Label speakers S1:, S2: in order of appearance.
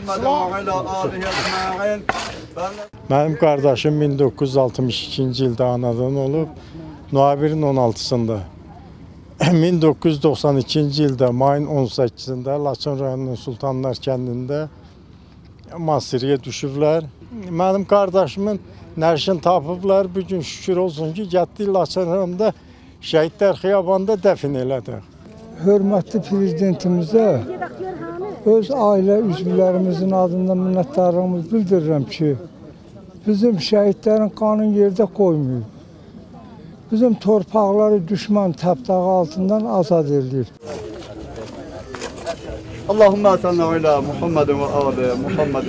S1: محمد وعلى آله أجمعين.
S2: Mənim qardaşım 1962-ci ildə anadan olub, noyabrın 16-sında. 1992-ci ildə mayın 18-də Laçın rayonunun Sultanlar kəndində Masiriyə düşüblər. Mənim qardaşımın nəşini tapıblar. Bugün şükür olsun ki, getdik Laçın rayonunda Şəhidlər Xiyabanında dəfn elədik.
S3: Hörmətli prezidentimizə öz ailə üzvlərimizin adından minnətdarlığımı bildirirəm ki, bizim şəhidlərin qanını yerdə qoymuyor. Bizim torpaqları düşman təbdağı altından azad edir.
S1: اللهم صل على محمد وآل محمد.